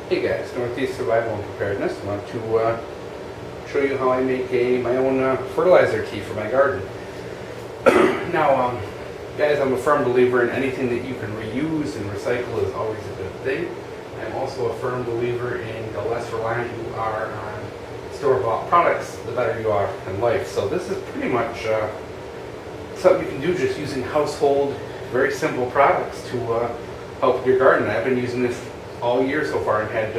Hey guys, Northeast Survival and Preparedness. I want to show you how I make my own fertilizer tea for my garden. Now, guys, I'm a firm believer in anything that you can reuse and recycle is always a good thing. I'm also a firm believer in the less reliant you are on store-bought products, the better you are in life. So this is pretty much something you can do just using household, very simple products to help with your garden. I've been using this all year so far and had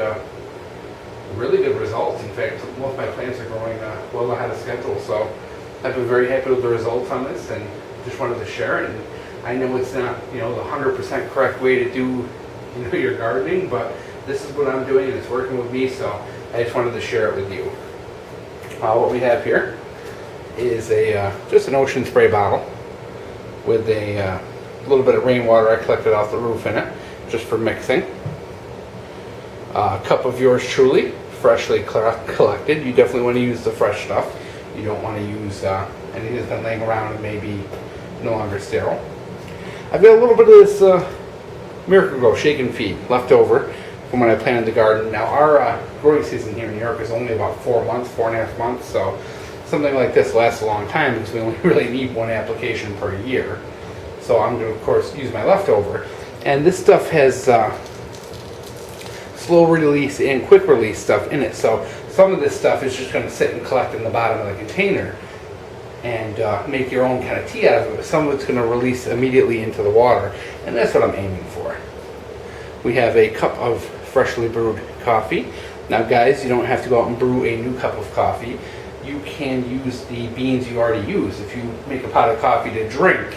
really good results. In fact, most of my plants are growing well ahead of schedule, so I've been very happy with the results on this and just wanted to share it. And I know it's not, the 100% correct way to do your gardening, but this is what I'm doing and it's working with me, so I just wanted to share it with you. What we have here is just an ocean spray bottle with a little bit of rainwater I collected off the roof in it, just for mixing. A cup of yours truly, freshly collected. You definitely want to use the fresh stuff. You don't want to use anything that's been laying around and maybe no longer sterile. I've got a little bit of this Miracle-Gro Shake and Feed left over from when I planted the garden. Now our growing season here in New York is only about 4.5 months, so something like this lasts a long time because we only really need one application per year. So I'm going to, of course, use my leftover. And this stuff has slow release and quick release stuff in it. So some of this stuff is just going to sit and collect in the bottom of the container and make your own kind of tea out of it. But some of it's going to release immediately into the water. And that's what I'm aiming for. We have a cup of freshly brewed coffee. Now guys, you don't have to go out and brew a new cup of coffee. You can use the beans you already use. If you make a pot of coffee to drink,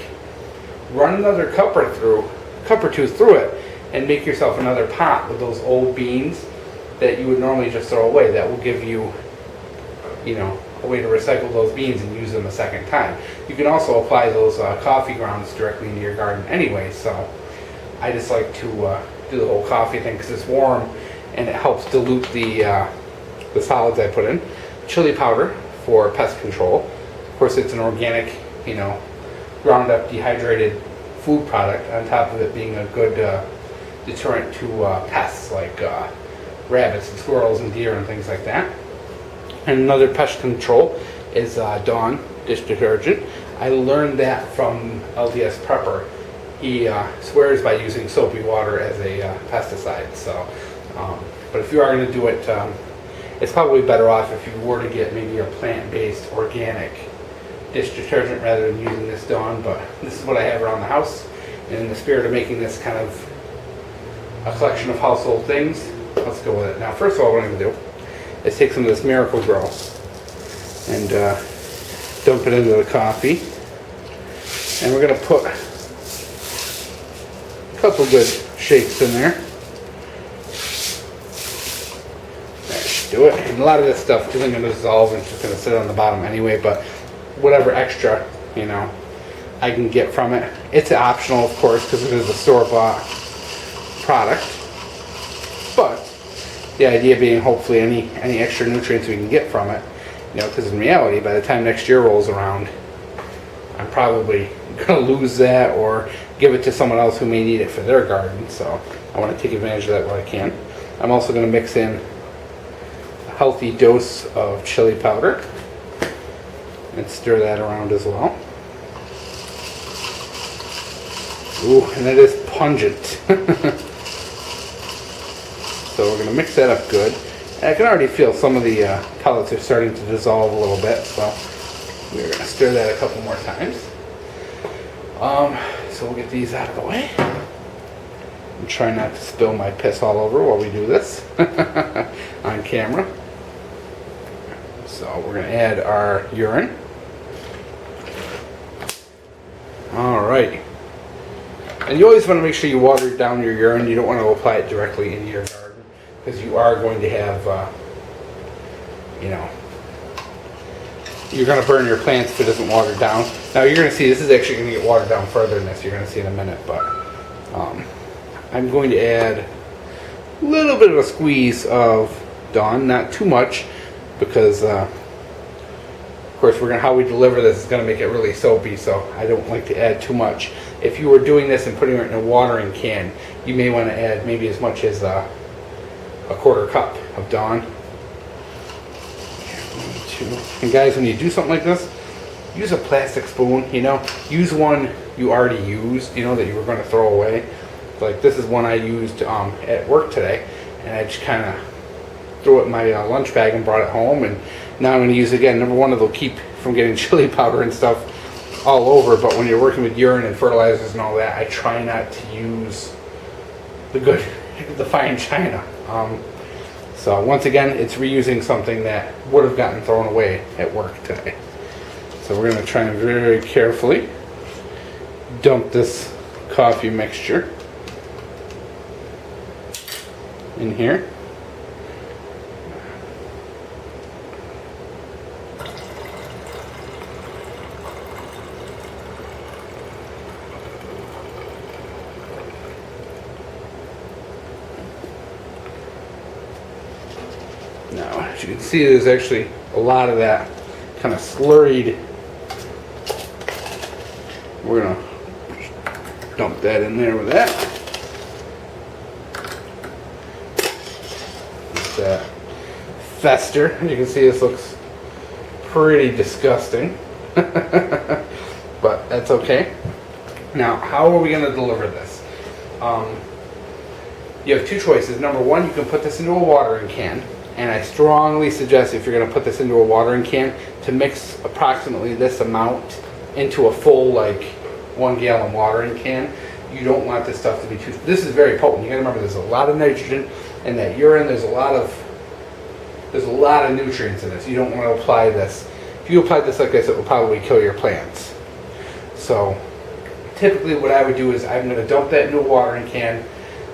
run another cup or two through it and make yourself another pot with those old beans that you would normally just throw away. That will give you, a way to recycle those beans and use them a second time. You can also apply those coffee grounds directly into your garden anyway, so I just like to do the whole coffee thing because it's warm and it helps dilute the solids I put in. Chili powder for pest control. Of course, it's an organic, ground up dehydrated food product, on top of it being a good deterrent to pests like rabbits and squirrels and deer and things like that. And another pest control is Dawn dish detergent. I learned that from LDS Prepper. He swears by using soapy water as a pesticide. So, but if you are going to do it, it's probably better off if you were to get maybe a plant-based organic dish detergent rather than using this Dawn. But this is what I have around the house, and in the spirit of making this kind of a collection of household things, let's go with it. Now, first of all, what I'm going to do is take some of this Miracle-Gro and dump it into the coffee, and we're going to put a couple good shakes in there. That should do it. And a lot of this stuff isn't going to dissolve and it's just going to sit on the bottom anyway, but whatever extra, I can get from it. It's optional, of course, because it is a store-bought product. But the idea being, hopefully, any extra nutrients we can get from it, because in reality, by the time next year rolls around, I'm probably going to lose that or give it to someone else who may need it for their garden. So I want to take advantage of that while I can. I'm also going to mix in a healthy dose of chili powder and stir that around as well. Ooh, and it is pungent. So we're going to mix that up good. And I can already feel some of the pellets are starting to dissolve a little bit, so we're going to stir that a couple more times. So we'll get these out of the way. And try not to spill my piss all over while we do this on camera. So we're going to add our urine. Alright. And you always want to make sure you water down your urine. You don't want to apply it directly into your garden, because you are going to have, you're going to burn your plants if it doesn't water down. Now you're going to see this is actually going to get watered down further than this. You're going to see in a minute, but I'm going to add a little bit of a squeeze of Dawn, not too much, because of course how we deliver this is going to make it really soapy, so I don't like to add too much. If you were doing this and putting it in a watering can, you may want to add maybe as much as a a quarter cup of Dawn. And guys, when you do something like this, use a plastic spoon, you know. Use one you already used, you know, that you were going to throw away. Like this is one I used at work today, and I just kind of threw it in my lunch bag and brought it home, and now I'm going to use it again. Number one, it'll keep from getting chili powder and stuff all over, but when you're working with urine and fertilizers and all that, I try not to use the fine china. So once again, it's reusing something that would have gotten thrown away at work today. So we're going to try and very carefully dump this coffee mixture in here. Now, as you can see, there's actually a lot of that kind of slurried. We're going to dump that in there with that. Let that fester. As you can see, this looks pretty disgusting. But that's okay. Now, how are we going to deliver this? You have two choices. Number one, you can put this into a watering can. And I strongly suggest, if you're going to put this into a watering can, to mix approximately this amount into a full, like, 1 gallon watering can. You don't want this stuff to be too... This is very potent. You got to remember, there's a lot of nitrogen in that urine. There's a lot of nutrients in this. You don't want to apply this. If you apply this like this, it will probably kill your plants. So typically what I would do is I'm going to dump that into a watering can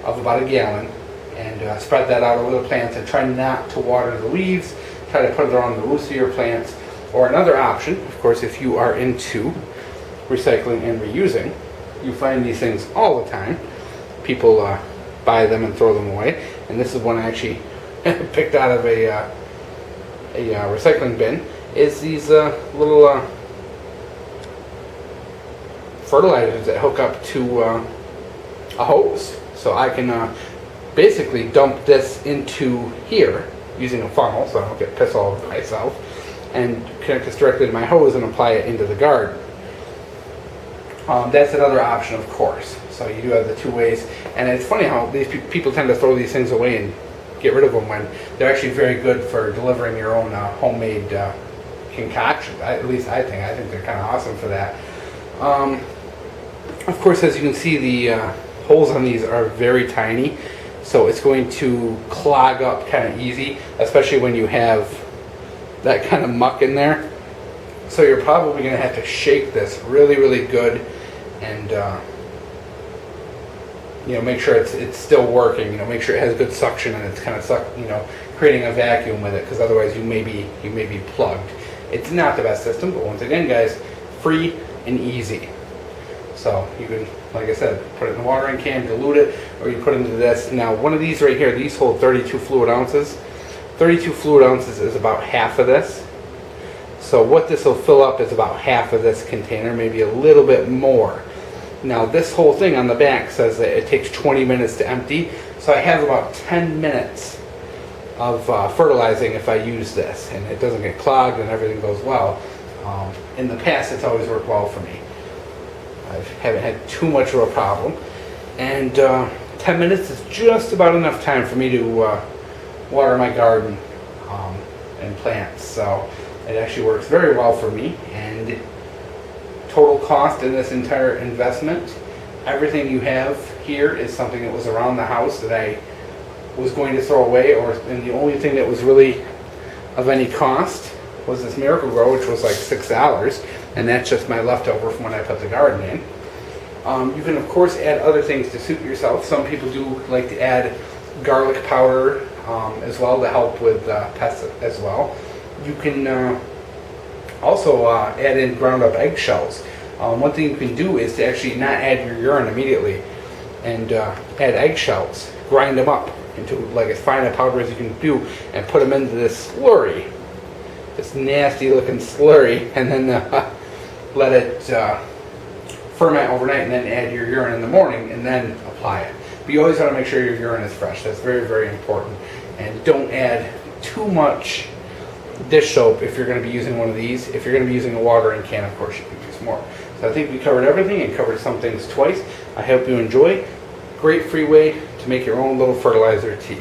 of about 1 gallon. And spread that out over the plants, and try not to water the leaves. Try to put it on the roots of your plants. Or another option, of course, if you are into recycling and reusing, you find these things all the time. People buy them and throw them away. And this is one I actually picked out of a recycling bin. Is these little fertilizers that hook up to a hose. So I can basically dump this into here using a funnel so I don't get pissed all over myself, and connect this directly to my hose and apply it into the garden. That's another option, of course. So you do have the two ways, and it's funny how these people tend to throw these things away and get rid of them when they're actually very good for delivering your own homemade concoction. At least I think they're kind of awesome for that. Of course, as you can see, the holes on these are very tiny. So it's going to clog up kind of easy, especially when you have that kind of muck in there. So you're probably going to have to shake this really, really good, and make sure it's still working. Make sure it has good suction and it's kind of creating a vacuum with it, because otherwise you may be plugged. It's not the best system, but once again, guys, free and easy. So you can, like I said, put it in a watering can, dilute it, or you put it into this. Now, one of these right here, these hold 32 fluid ounces. 32 fluid ounces is about half of this. So what this will fill up is about half of this container, maybe a little bit more. Now, this whole thing on the back says that it takes 20 minutes to empty. So I have about 10 minutes of fertilizing if I use this, and it doesn't get clogged and everything goes well. In the past, it's always worked well for me. I haven't had too much of a problem, and 10 minutes is just about enough time for me to water my garden and plants. So it actually works very well for me. And total cost in this entire investment, everything you have here is something that was around the house that I was going to throw away, and the only thing that was really of any cost was this Miracle-Gro, which was like $6, and that's just my leftover from when I put the garden in. You can, of course, add other things to suit yourself. Some people do like to add garlic powder as well to help with pests as well. You can also add in ground up eggshells. One thing you can do is to actually not add your urine immediately, and add eggshells, grind them up into like as fine a powder as you can do, and put them into this slurry, this nasty looking slurry, and then let it ferment overnight, and then add your urine in the morning and then apply it. But you always want to make sure your urine is fresh. That's very, very important. And don't add too much dish soap if you're going to be using one of these. If you're going to be using a watering can, of course, you can use more. So I think we covered everything and covered some things twice. I hope you enjoy. Great free way to make your own little fertilizer tea.